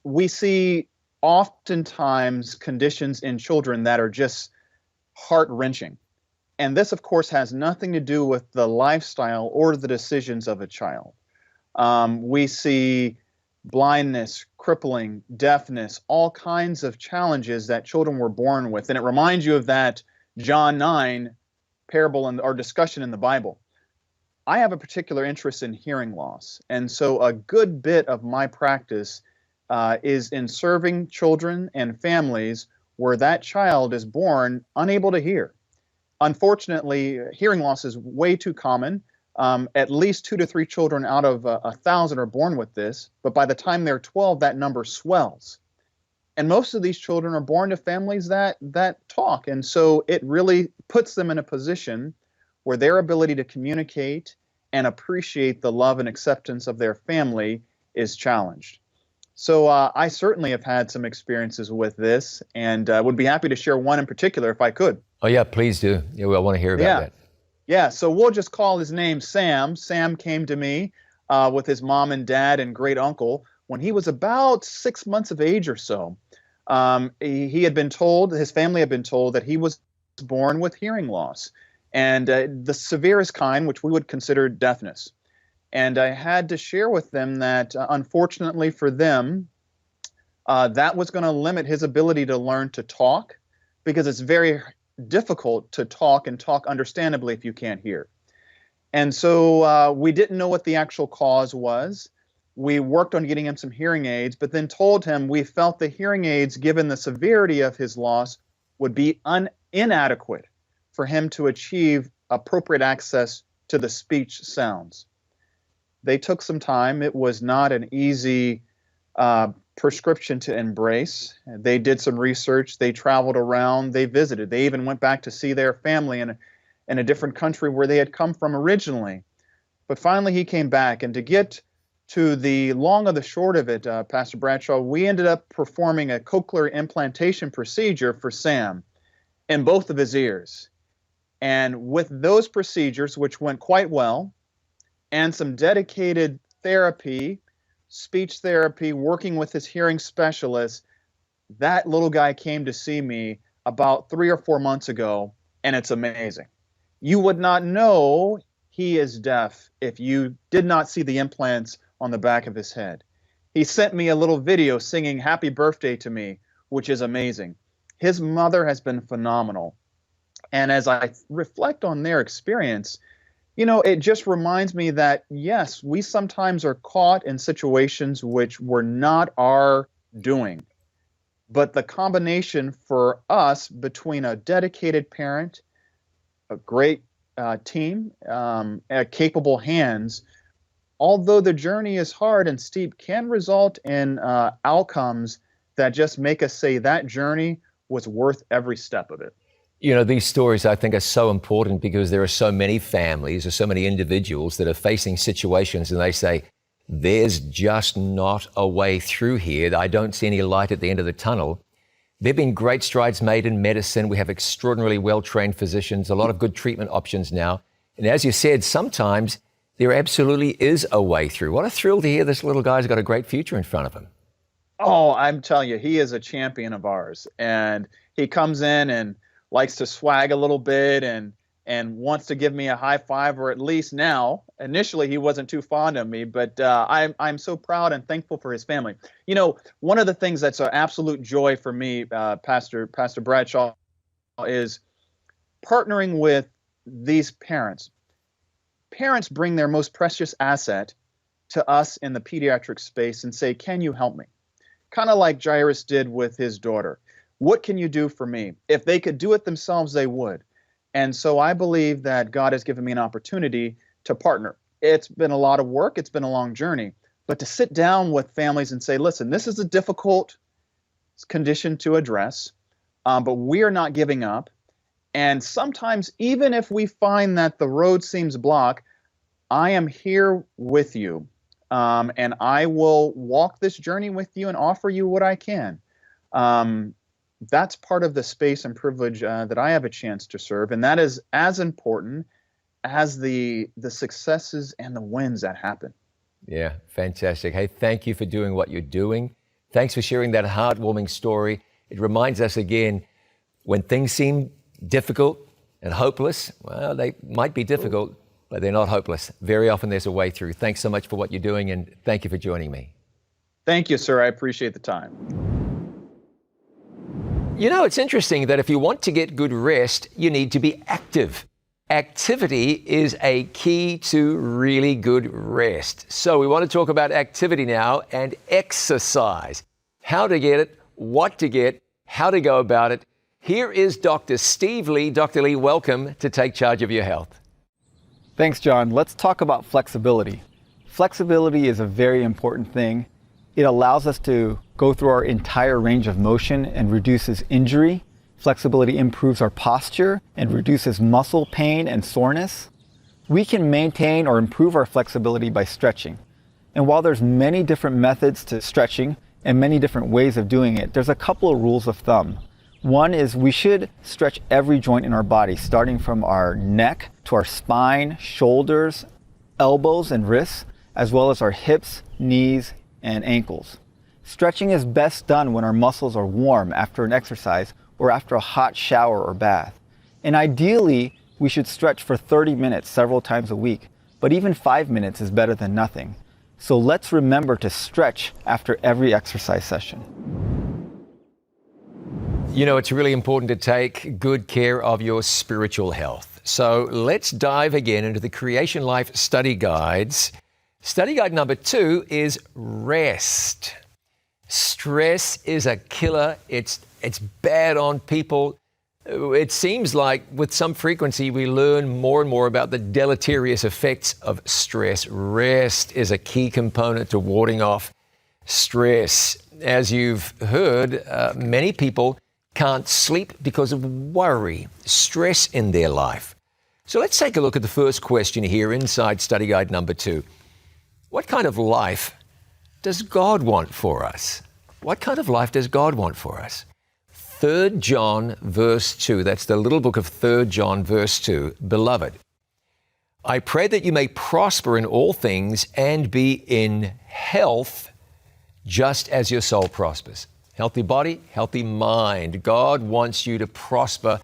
we see oftentimes conditions in children that are just heart-wrenching. And this, of course, has nothing to do with the lifestyle or the decisions of a child. We see blindness, crippling, deafness, all kinds of challenges that children were born with. And it reminds you of that John 9 parable or discussion in the Bible. I have a particular interest in hearing loss. And so a good bit of my practice is in serving children and families where that child is born unable to hear. Unfortunately, hearing loss is way too common. At least 2 to 3 children out of 1,000 are born with this, but by the time they're 12, that number swells. And most of these children are born to families that talk, and so it really puts them in a position where their ability to communicate and appreciate the love and acceptance of their family is challenged. So I certainly have had some experiences with this, and would be happy to share one in particular if I could. Oh, yeah, please do. Yeah, I want to hear about that. Yeah, so we'll just call his name Sam. Sam came to me with his mom and dad and great uncle when he was about 6 months of age or so. He had been told, his family had been told, that he was born with hearing loss, and the severest kind, which we would consider deafness. And I had to share with them that, unfortunately for them, that was going to limit his ability to learn to talk, because it's very difficult to talk and talk understandably if you can't hear. And so we didn't know what the actual cause was. We worked on getting him some hearing aids, but then told him we felt the hearing aids, given the severity of his loss, would be inadequate for him to achieve appropriate access to the speech sounds. They took some time. It was not an easy prescription to embrace. They did some research. They traveled around. They visited. They even went back to see their family in a different country where they had come from originally. But finally, he came back. And to get to the long of the short of it, Pastor Bradshaw, we ended up performing a cochlear implantation procedure for Sam in both of his ears. And with those procedures, which went quite well, and some dedicated therapy, speech therapy, working with his hearing specialist, that little guy came to see me about 3 or 4 months ago, and it's amazing. You would not know he is deaf if you did not see the implants on the back of his head. He sent me a little video singing happy birthday to me, which is amazing. His mother has been phenomenal. And as I reflect on their experience, it just reminds me that, yes, we sometimes are caught in situations which were not our doing. But the combination for us between a dedicated parent, a great team, capable hands, although the journey is hard and steep, can result in outcomes that just make us say that journey was worth every step of it. These stories I think are so important because there are so many families or so many individuals that are facing situations and they say, there's just not a way through here. I don't see any light at the end of the tunnel. There have been great strides made in medicine. We have extraordinarily well-trained physicians, a lot of good treatment options now. And as you said, sometimes there absolutely is a way through. What a thrill to hear this little guy's got a great future in front of him. Oh, I'm telling you, he is a champion of ours. And he comes in and likes to swag a little bit and wants to give me a high five, or at least now. Initially, he wasn't too fond of me, but I'm so proud and thankful for his family. One of the things that's an absolute joy for me, Pastor Bradshaw, is partnering with these parents. Parents bring their most precious asset to us in the pediatric space and say, can you help me? Kind of like Jairus did with his daughter. What can you do for me? If they could do it themselves, they would. And so I believe that God has given me an opportunity to partner. It's been a lot of work. It's been a long journey. But to sit down with families and say, listen, this is a difficult condition to address, but we are not giving up. And sometimes, even if we find that the road seems blocked, I am here with you. And I will walk this journey with you and offer you what I can. That's part of the space and privilege that I have a chance to serve. And that is as important as the successes and the wins that happen. Yeah, fantastic. Hey, thank you for doing what you're doing. Thanks for sharing that heartwarming story. It reminds us again, when things seem difficult and hopeless, well, they might be difficult, but they're not hopeless. Very often there's a way through. Thanks so much for what you're doing, and thank you for joining me. Thank you, sir. I appreciate the time. It's interesting that if you want to get good rest, you need to be active. Activity is a key to really good rest. So we want to talk about activity now and exercise. How to get it, what to get, how to go about it. Here is Dr. Steve Lee. Dr. Lee, welcome to Take Charge of Your Health. Thanks, John. Let's talk about flexibility. Flexibility is a very important thing. It allows us to go through our entire range of motion and reduces injury. Flexibility improves our posture and reduces muscle pain and soreness. We can maintain or improve our flexibility by stretching. And while there's many different methods to stretching and many different ways of doing it, there's a couple of rules of thumb. One is we should stretch every joint in our body, starting from our neck to our spine, shoulders, elbows, and wrists, as well as our hips, knees, and ankles. Stretching is best done when our muscles are warm after an exercise or after a hot shower or bath. And ideally, we should stretch for 30 minutes several times a week, but even 5 minutes is better than nothing. So let's remember to stretch after every exercise session. It's really important to take good care of your spiritual health. So let's dive again into the Creation Life study guides. Study guide number 2 is rest. Stress is a killer. It's bad on people. It seems like with some frequency we learn more and more about the deleterious effects of stress. Rest is a key component to warding off stress. As you've heard, many people can't sleep because of worry, stress in their life. So let's take a look at the first question here inside study guide number 2. What kind of life does God want for us? What kind of life does God want for us? 3 John verse 2, that's the little book of 3 John verse 2. Beloved, I pray that you may prosper in all things and be in health just as your soul prospers. Healthy body, healthy mind. God wants you to prosper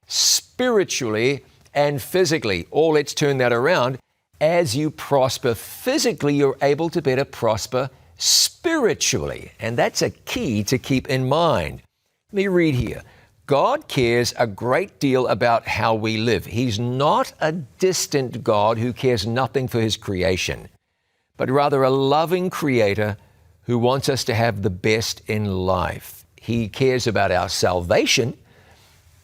spiritually and physically. Or let's turn that around. As you prosper physically, you're able to better prosper spiritually. And that's a key to keep in mind. Let me read here. God cares a great deal about how we live. He's not a distant God who cares nothing for his creation, but rather a loving creator who wants us to have the best in life. He cares about our salvation,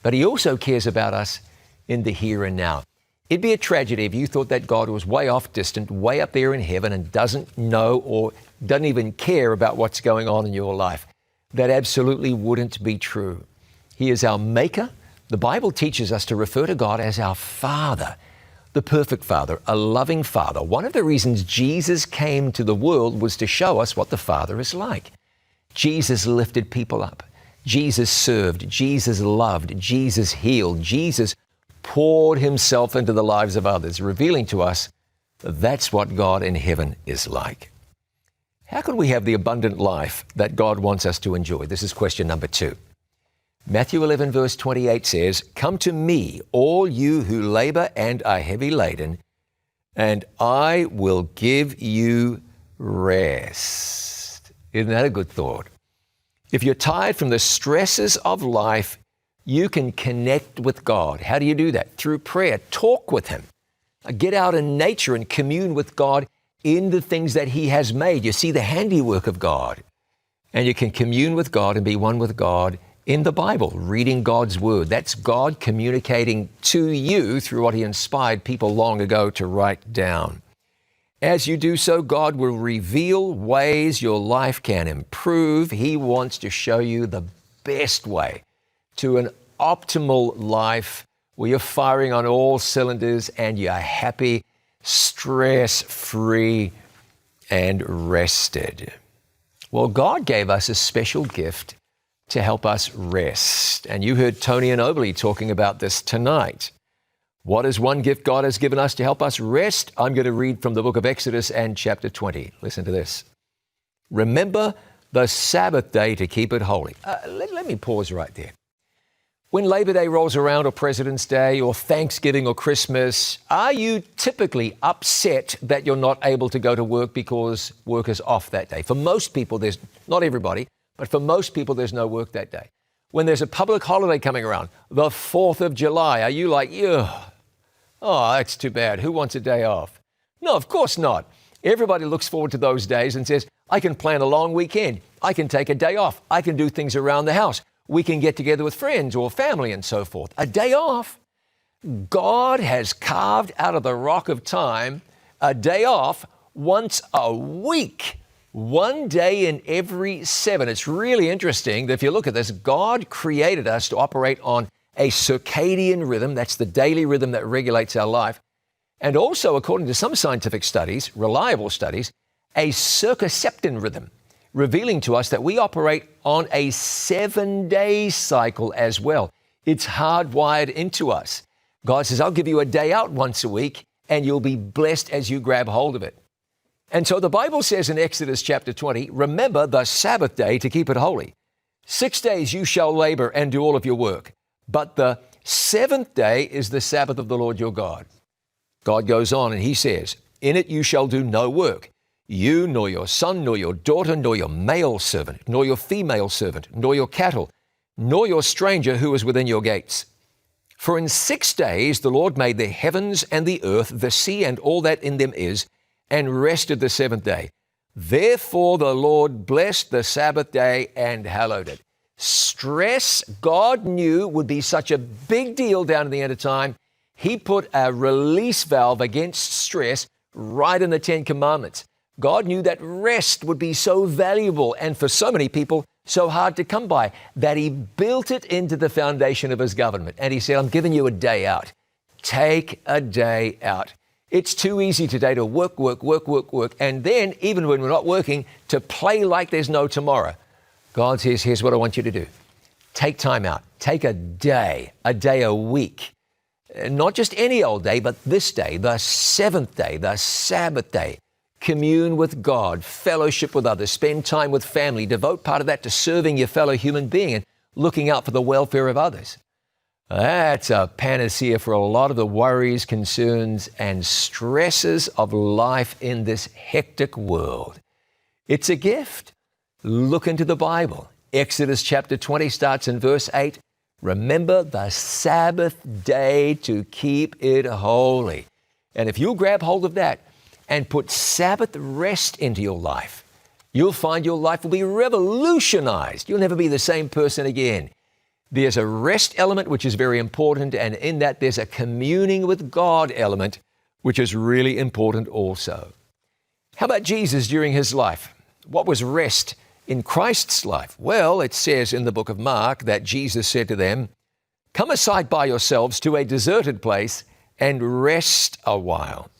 but he also cares about us in the here and now. It'd be a tragedy if you thought that God was way off, distant, way up there in heaven and doesn't know or doesn't even care about what's going on in your life. That absolutely wouldn't be true. He is our maker. The Bible teaches us to refer to God as our Father, the perfect Father, a loving Father. One of the reasons Jesus came to the world was to show us what the Father is like. Jesus lifted people up. Jesus served. Jesus loved. Jesus healed. Jesus poured himself into the lives of others, revealing to us that that's what God in heaven is like. How can we have the abundant life that God wants us to enjoy? This is question number 2. Matthew 11 verse 28 says, "Come to me, all you who labor and are heavy laden, and I will give you rest." Isn't that a good thought? If you're tired from the stresses of life, you can connect with God. How do you do that? Through prayer. Talk with him. Get out in nature and commune with God in the things that he has made. You see the handiwork of God. And you can commune with God and be one with God in the Bible, reading God's word. That's God communicating to you through what he inspired people long ago to write down. As you do so, God will reveal ways your life can improve. He wants to show you the best way to an optimal life where you're firing on all cylinders and you're happy, stress-free, and rested. Well, God gave us a special gift to help us rest. And you heard Tony and Oberly talking about this tonight. What is one gift God has given us to help us rest? I'm going to read from the book of Exodus and chapter 20. Listen to this. "Remember the Sabbath day to keep it holy." Let me pause right there. When Labor Day rolls around, or President's Day, or Thanksgiving, or Christmas, are you typically upset that you're not able to go to work because work is off that day? For most people, there's, not everybody, but for most people, there's no work that day. When there's a public holiday coming around, the 4th of July, are you like, ugh, oh, that's too bad. Who wants a day off? No, of course not. Everybody looks forward to those days and says, I can plan a long weekend. I can take a day off. I can do things around the house. We can get together with friends or family and so forth. A day off. God has carved out of the rock of time a day off once a week. One day in every 7. It's really interesting that if you look at this, God created us to operate on a circadian rhythm. That's the daily rhythm that regulates our life. And also, according to some scientific studies, reliable studies, a circaseptan rhythm, revealing to us that we operate on a 7-day cycle as well. It's hardwired into us. God says, I'll give you a day out once a week, and you'll be blessed as you grab hold of it. And so the Bible says in Exodus chapter 20, remember the Sabbath day to keep it holy. 6 days you shall labor and do all of your work, but the 7th day is the Sabbath of the Lord your God. God goes on and he says, in it you shall do no work. You, nor your son, nor your daughter, nor your male servant, nor your female servant, nor your cattle, nor your stranger who is within your gates. For in 6 days the Lord made the heavens and the earth, the sea and all that in them is, and rested the 7th day. Therefore the Lord blessed the Sabbath day and hallowed it. Stress, God knew, would be such a big deal down at the end of time. He put a release valve against stress right in the 10 Commandments. God knew that rest would be so valuable and for so many people so hard to come by that he built it into the foundation of his government. And he said, I'm giving you a day out. Take a day out. It's too easy today to work. And then, even when we're not working, to play like there's no tomorrow. God says, here's what I want you to do. Take time out. Take a day a week. Not just any old day, but this day, the 7th day, the Sabbath day. Commune with God, fellowship with others, spend time with family, devote part of that to serving your fellow human being and looking out for the welfare of others. That's a panacea for a lot of the worries, concerns, and stresses of life in this hectic world. It's a gift. Look into the Bible. Exodus chapter 20 starts in verse 8. Remember the Sabbath day to keep it holy. And if you'll grab hold of that and put Sabbath rest into your life, you'll find your life will be revolutionized. You'll never be the same person again. There's a rest element, which is very important, and in that there's a communing with God element, which is really important also. How about Jesus during his life? What was rest in Christ's life? Well, it says in the book of Mark that Jesus said to them, "Come aside by yourselves to a deserted place and rest a while."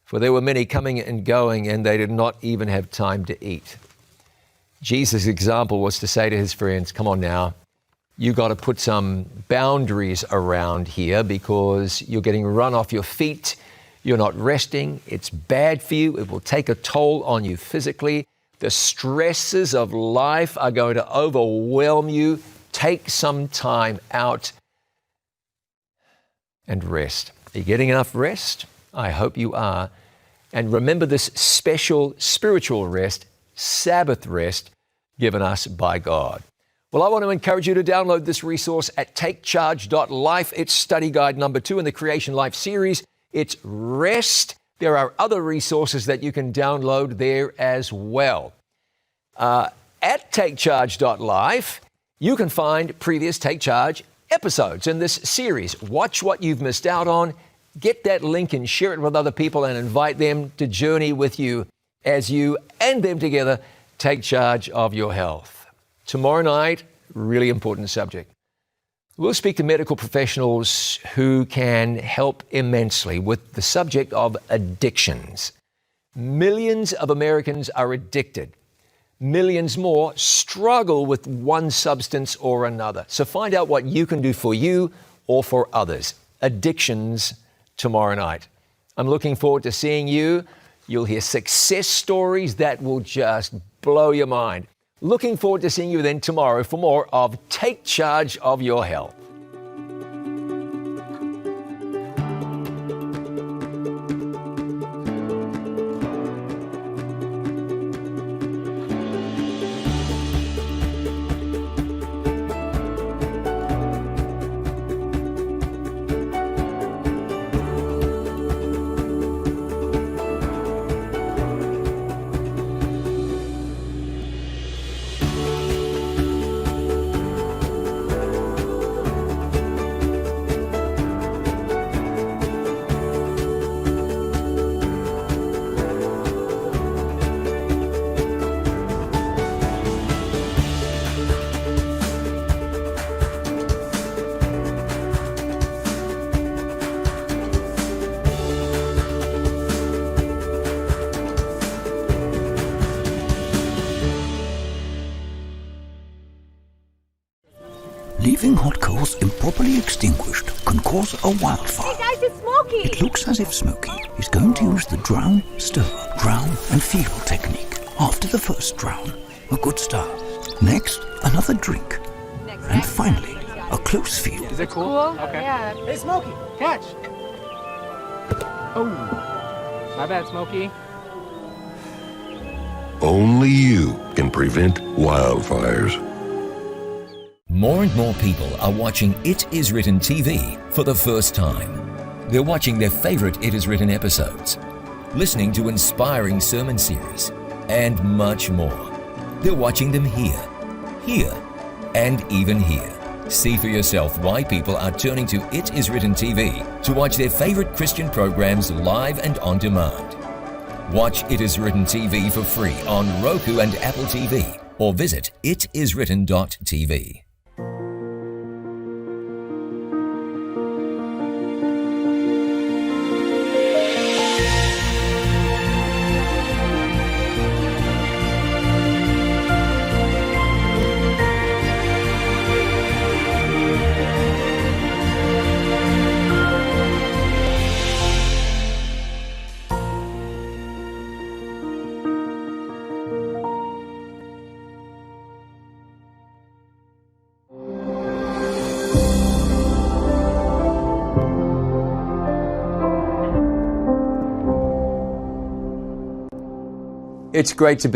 For there were many coming and going, and they did not even have time to eat. Jesus' example was to say to his friends, come on now, you got to put some boundaries around here because you're getting run off your feet. You're not resting. It's bad for you. It will take a toll on you physically. The stresses of life are going to overwhelm you. Take some time out and rest. Are you getting enough rest? I hope you are. And remember this special spiritual rest, Sabbath rest, given us by God. Well, I want to encourage you to download this resource at takecharge.life. It's study guide number 2 in the Creation Life series. It's rest. There are other resources that you can download there as well. At takecharge.life, you can find previous Take Charge episodes in this series. Watch what you've missed out on. Get that link and share it with other people and invite them to journey with you as you and them together take charge of your health. Tomorrow night, really important subject. We'll speak to medical professionals who can help immensely with the subject of addictions. Millions of Americans are addicted. Millions more struggle with one substance or another. So find out what you can do for you or for others. Addictions tomorrow night. I'm looking forward to seeing you. You'll hear success stories that will just blow your mind. Looking forward to seeing you then tomorrow for more of Take Charge of Your Health. Leaving hot coals improperly extinguished can cause a wildfire. Hey guys, it's Smokey! It looks as if Smokey is going to use the drown, stir, drown and feel technique. After the first drown, a good start. Next, another drink. And finally, a close feel. Is it cool? Okay. Yeah. Hey Smokey, catch! Oh, my bad, Smokey. Only you can prevent wildfires. More and more people are watching It Is Written TV for the first time. They're watching their favorite It Is Written episodes, listening to inspiring sermon series, and much more. They're watching them here, and even here. See for yourself why people are turning to It Is Written TV to watch their favorite Christian programs live and on demand. Watch It Is Written TV for free on Roku and Apple TV, or visit itiswritten.tv. It's great to be